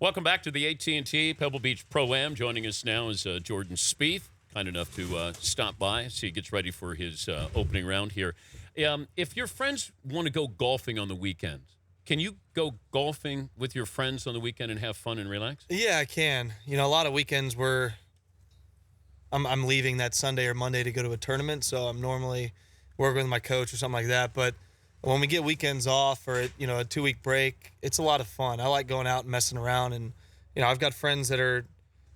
Welcome back to the AT&T Pebble Beach Pro-Am. Joining us now is Jordan Spieth, kind enough to stop by as he gets ready for his opening round here. If your friends want to go golfing on the weekends, can you go golfing with your friends on the weekend and have fun and relax? Yeah, I can. You know, a lot of weekends where I'm leaving that Sunday or Monday to go to a tournament, so I'm normally working with my coach or something like that. But when we get weekends off or a 2-week break, it's a lot of fun. I like going out and messing around, and I've got friends that are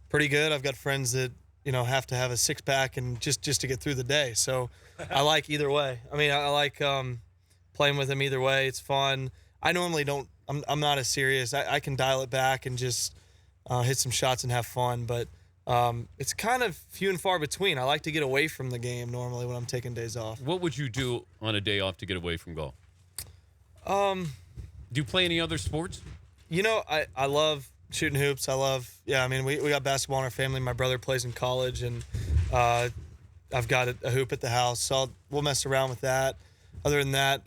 pretty good. I've got friends that have to have a six-pack and just to get through the day. So I like either way. I mean, I like playing with them either way. It's fun. I normally don't. I'm not as serious. I can dial it back and just hit some shots and have fun, but it's kind of few and far between. I like to get away from the game normally when I'm taking days off. What would you do on a day off to get away from golf? Do you play any other sports? I love shooting hoops. we got basketball in our family. My brother plays in college, and I've got a hoop at the house, so we'll mess around with that. Other than that,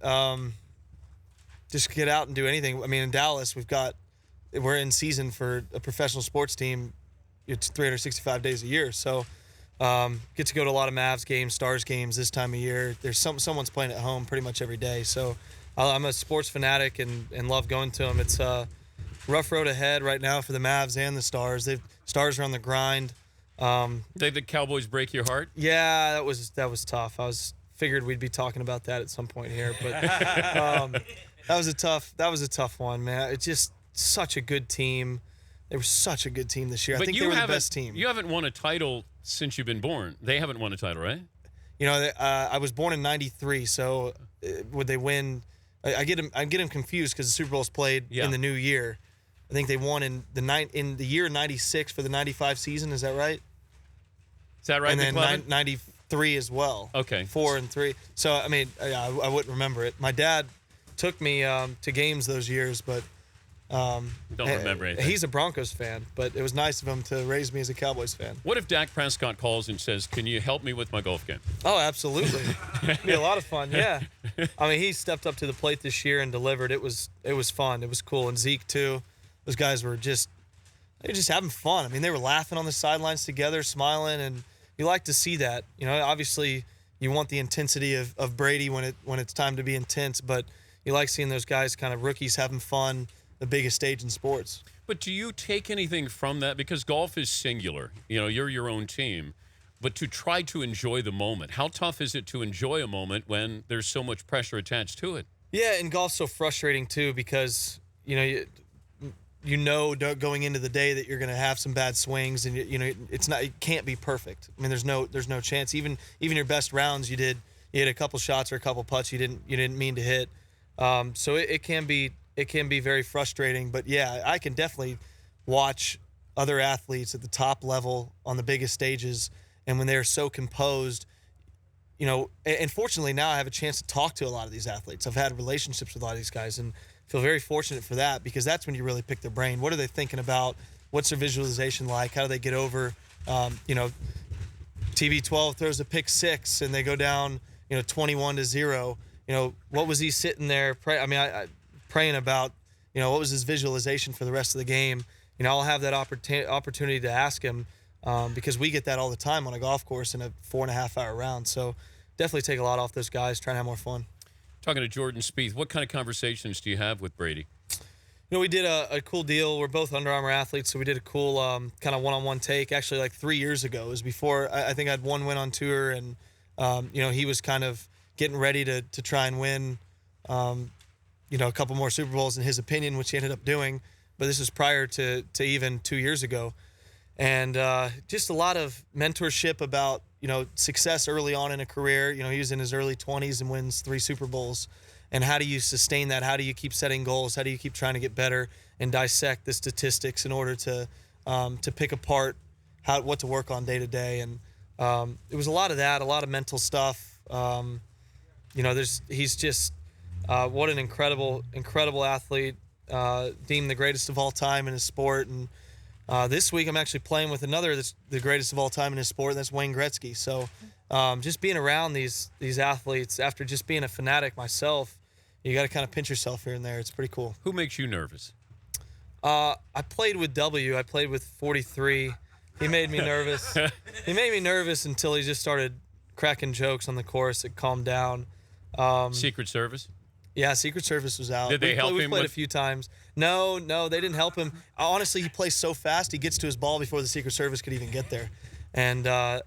just get out and do anything. I mean, in Dallas, we're in season for a professional sports team. It's 365 days a year, so get to go to a lot of Mavs games, Stars games this time of year. There's someone's playing at home pretty much every day, so I'm a sports fanatic and love going to them. It's a rough road ahead right now for the Mavs and the Stars. Stars are on the grind. Did the Cowboys break your heart? Yeah, that was tough. Figured we'd be talking about that at some point here, but that was a tough one, man. It's just such a good team. They were such a good team this year. I think they were the best team. You haven't won a title since you've been born. They haven't won a title, right? I was born in '93, so would they win? I get them confused because the Super Bowl's played in the new year. I think they won in the year '96 for the '95 season. Is that right? Is that right? And then '93 as well. Okay. 4 and 3. So I mean, I wouldn't remember it. My dad took me to games those years, but. Don't remember anything. He's a Broncos fan, but it was nice of him to raise me as a Cowboys fan. What if Dak Prescott calls and says, "Can you help me with my golf game?" Oh, absolutely. It'd be a lot of fun, yeah. I mean, he stepped up to the plate this year and delivered. It was fun. It was cool. And Zeke, too. Those guys were just having fun. I mean, they were laughing on the sidelines together, smiling, and you like to see that. Obviously, you want the intensity of Brady when it's time to be intense, but you like seeing those guys, kind of rookies, having fun. The biggest stage in sports. But do you take anything from that? Because golf is singular. You're your own team. But to try to enjoy the moment, how tough is it to enjoy a moment when there's so much pressure attached to it? Yeah, and golf's so frustrating too because going into the day that you're going to have some bad swings, and it can't be perfect. I mean, there's no chance. Even your best rounds, you hit a couple shots or a couple putts you didn't mean to hit. So it can be. It can be very frustrating, but yeah, I can definitely watch other athletes at the top level on the biggest stages, and when they're so composed, and fortunately now I have a chance to talk to a lot of these athletes. I've had relationships with a lot of these guys and feel very fortunate for that because that's when you really pick their brain. What are they thinking about? What's their visualization like? How do they get over, TB12 throws a pick 6 and they go down, 21-0. What was he sitting there? Praying about, what was his visualization for the rest of the game. I'll have that opportunity to ask him because we get that all the time on a golf course in a 4.5-hour round. So definitely take a lot off those guys, trying to have more fun. Talking to Jordan Spieth, what kind of conversations do you have with Brady? We did a cool deal. We're both Under Armour athletes, so we did a cool kind of one-on-one take. Actually, like 3 years ago. It was before I think I had one win on tour, and he was kind of getting ready to try and win. A couple more Super Bowls in his opinion, which he ended up doing. But this was prior to even 2 years ago. And just a lot of mentorship about, success early on in a career. He was in his early 20s and wins 3 Super Bowls. And how do you sustain that? How do you keep setting goals? How do you keep trying to get better and dissect the statistics in order to pick apart what to work on day to day? And it was a lot of that, a lot of mental stuff. He's just... what an incredible athlete, deemed the greatest of all time in his sport. And this week I'm actually playing with another that's the greatest of all time in his sport, and that's Wayne Gretzky. So just being around these athletes after just being a fanatic myself, you got to kind of pinch yourself here and there. It's pretty cool. Who makes you nervous? I played with W. I played with 43. He made me nervous. He made me nervous until he just started cracking jokes on the course. It calmed down. Secret Service? Yeah, Secret Service was out. Did they help we him played with- a few times. No, they didn't help him. Honestly, he plays so fast. He gets to his ball before the Secret Service could even get there. And I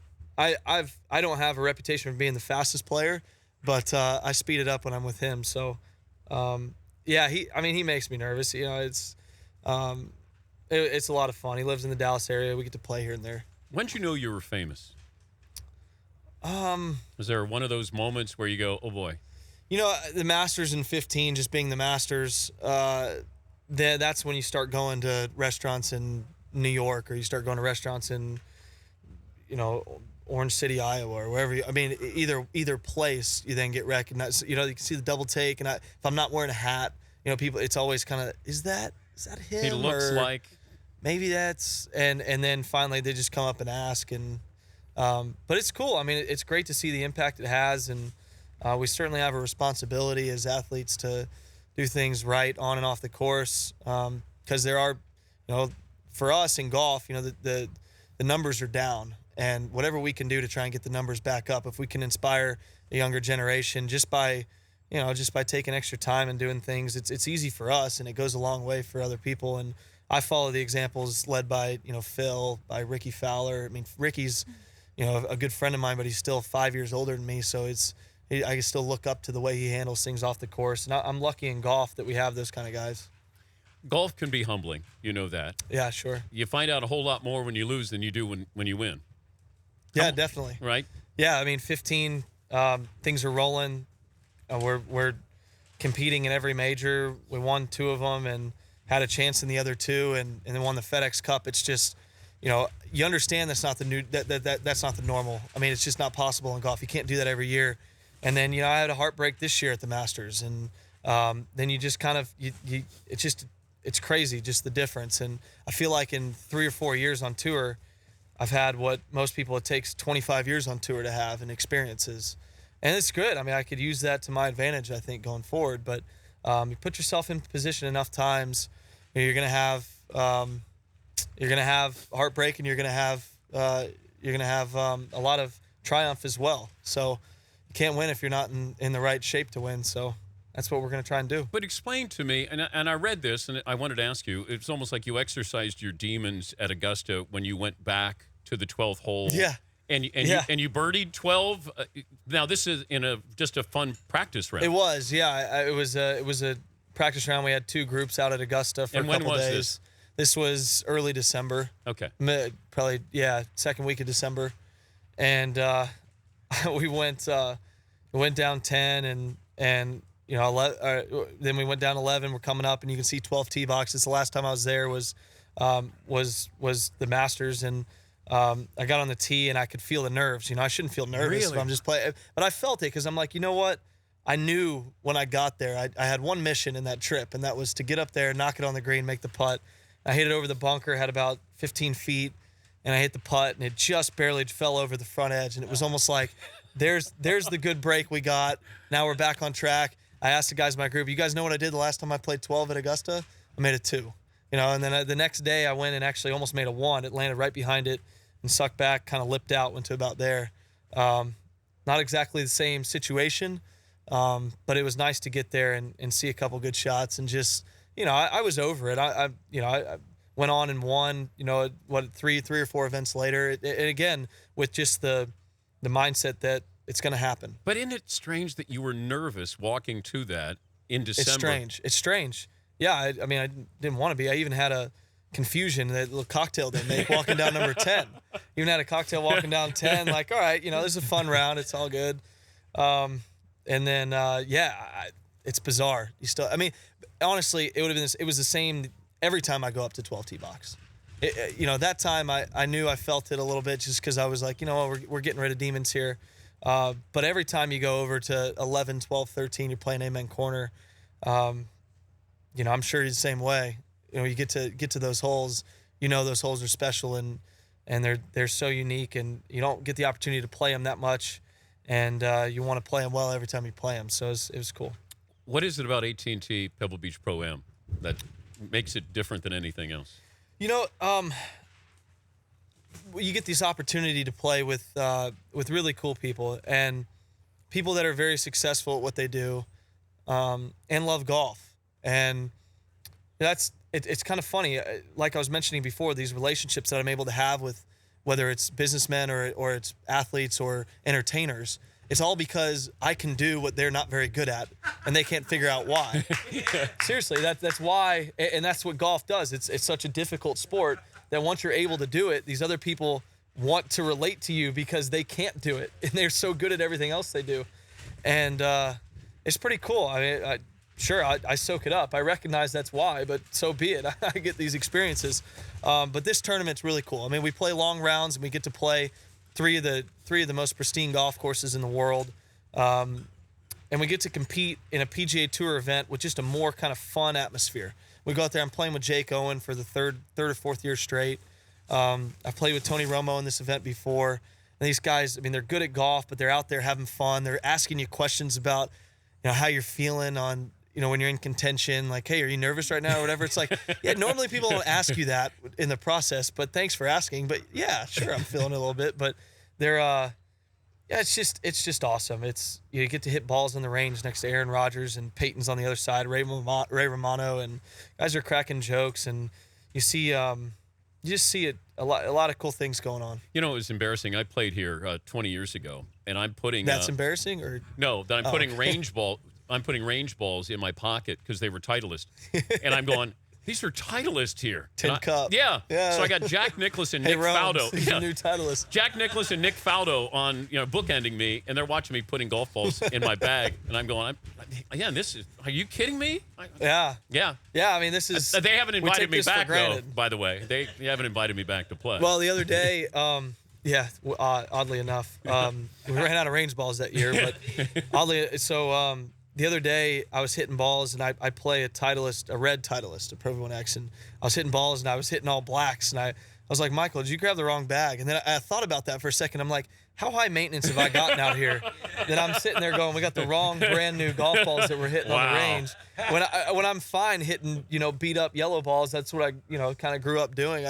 don't have a reputation for being the fastest player, but I speed it up when I'm with him. So, yeah, he makes me nervous. You know, it's a lot of fun. He lives in the Dallas area. We get to play here and there. When did you know you were famous? Was there one of those moments where you go, oh boy? You know, the Masters in 15, just being the Masters, that's when you start going to restaurants in New York, or you start going to restaurants in, you know, Orange City, Iowa, or wherever. Either place, you then get recognized. You know, you can see the double take, and if I'm not wearing a hat, you know, people, it's always kind of, is that him? He looks like. Maybe that's, and then finally they just come up and ask, and but it's cool. I mean, it's great to see the impact it has, and we certainly have a responsibility as athletes to do things right on and off the course, because there are, you know, for us in golf, you know, the numbers are down, and whatever we can do to try and get the numbers back up, if we can inspire a younger generation just by taking extra time and doing things, it's easy for us, and it goes a long way for other people. And I follow the examples led by, you know, Phil, by Ricky Fowler. I mean, Ricky's, you know, a good friend of mine, but he's still 5 years older than me, so I can still look up to the way he handles things off the course. And I'm lucky in golf that we have those kind of guys. Golf can be humbling. You know that. Yeah, sure. You find out a whole lot more when you lose than you do when you win. Yeah, definitely. Right? Yeah, I mean, 15, things are rolling. We're competing in every major. We won 2 of them and had a chance in the other 2, and then won the FedEx Cup. It's just, you know, you understand that's not that's not the normal. I mean, it's just not possible in golf. You can't do that every year. And then, you know, I had a heartbreak this year at the Masters, and then you just kind of it's crazy, just the difference. And I feel like in 3 or 4 years on tour, I've had what most people, it takes 25 years on tour to have, and experiences. And it's good. I mean, I could use that to my advantage, I think, going forward. But you put yourself in position enough times, you know, you're gonna have heartbreak, and you're gonna have a lot of triumph as well. So you can't win if you're not in the right shape to win. So that's what we're gonna try and do. But explain to me, and I read this, and I wanted to ask you. It's almost like you exercised your demons at Augusta when you went back to the 12th hole. Yeah. And you birdied 12. Now this is in just a fun practice round. It was, yeah. It was a practice round. We had 2 groups out at Augusta for a couple days. And when was this? This was early December. Okay. Probably, yeah, second week of December, and we went down 10, and you know, then we went down 11. We're coming up, and you can see 12 tee boxes. The last time I was there was the Masters, and I got on the tee, and I could feel the nerves. You know, I shouldn't feel nervous if I'm just playing, but I felt it, because I'm like, you know what? I knew when I got there, I had one mission in that trip, and that was to get up there, knock it on the green, make the putt. I hit it over the bunker, had about 15 feet, and I hit the putt, and it just barely fell over the front edge. And it was almost like, there's the good break we got. Now we're back on track. I asked the guys in my group, you guys know what I did the last time I played 12 at Augusta? I made a 2. You know, and then the next day I went and actually almost made a 1. It landed right behind it and sucked back, kind of lipped out, went to about there. Not exactly the same situation, but it was nice to get there and see a couple good shots, and just, you know, I was over it. I went on and won, you know, three or 4 events later. And again, with just the mindset that it's going to happen. But isn't it strange that you were nervous walking to that in December? It's strange. Yeah, I mean, I didn't want to be. I even had a confusion, that little cocktail they make walking down number 10. Even had a cocktail walking down 10, like, all right, you know, this is a fun round. It's all good. And then, it's bizarre. I mean, honestly, it would have been it was the same every time I go up to 12 tee box. You know, that time I knew I felt it a little bit, just because I was like, you know, we're getting rid of demons here. But every time you go over to 11, 12, 13, you're playing amen corner. You know, I'm sure you're the same way. You know, you get to those holes, you know, those holes are special, and they're so unique, and you don't get the opportunity to play them that much, and you want to play them well every time you play them. So it was cool. What is it about AT&T Pebble Beach Pro-Am that makes it different than anything else? You know, you get this opportunity to play with really cool people and people that are very successful at what they do, and love golf. And it's kind of funny. Like I was mentioning before, these relationships that I'm able to have with, whether it's businessmen or it's athletes or entertainers, it's all because I can do what they're not very good at, and they can't figure out why. Seriously, that's why, and that's what golf does. It's such a difficult sport that once you're able to do it, these other people want to relate to you because they can't do it, and they're so good at everything else they do. And it's pretty cool. I mean, sure, I soak it up. I recognize that's why, but so be it. I get these experiences. But this tournament's really cool. I mean, we play long rounds, and we get to play three of the most pristine golf courses in the world. And we get to compete in a PGA Tour event with just a more kind of fun atmosphere. We go out there. I'm playing with Jake Owen for the third or fourth year straight. I've played with Tony Romo in this event before. And these guys, I mean, they're good at golf, but they're out there having fun. They're asking you questions about, how you're feeling on, when you're in contention, like, hey, are you nervous right now or whatever? It's like, yeah, normally people don't ask you that in the process, but thanks for asking. But yeah, sure, I'm feeling a little bit, but they're, yeah, it's just awesome. It's, you get to hit balls on the range next to Aaron Rodgers, and Peyton's on the other side, Ray Romano, and guys are cracking jokes, and you see, you just see a lot of cool things going on. It was embarrassing. I played here 20 years ago, and I'm putting. That's embarrassing, or no? That I'm putting range ball. I'm putting range balls in my pocket because they were Titleist, and I'm going, these are Titleist here. Tin Cup. Yeah. So I got Jack Nicklaus and Nick Faldo. He's a new Titleist. Jack Nicklaus and Nick Faldo on, bookending me, and they're watching me putting golf balls in my bag, and I'm going, are you kidding me? Yeah. Yeah. Yeah, I mean, this is. They haven't invited me back, though, by the way. They haven't invited me back to play. Well, the other day, oddly enough, we ran out of range balls that year, but the other day I was hitting balls, and I play a red Titleist, a Pro V1X, and I was hitting balls, and I was hitting all blacks, and I was like, Michael, did you grab the wrong bag? And then I thought about that for a second. I'm like, how high maintenance have I gotten out here that I'm sitting there going, we got the wrong brand new golf balls that we're hitting on the range. When I'm fine hitting, beat up yellow balls, that's what I, kind of grew up doing.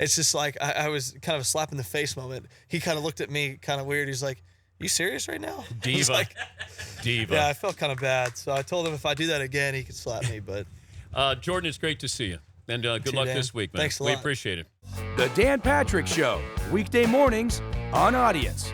It's just like, I was kind of a slap in the face moment. He kind of looked at me kind of weird. He's like, you serious right now? Diva. Diva. Yeah, I felt kind of bad. So I told him if I do that again, he could slap me. But Jordan, it's great to see you. And good luck this week, man. Thanks a lot. We appreciate it. The Dan Patrick Show, weekday mornings on Audience.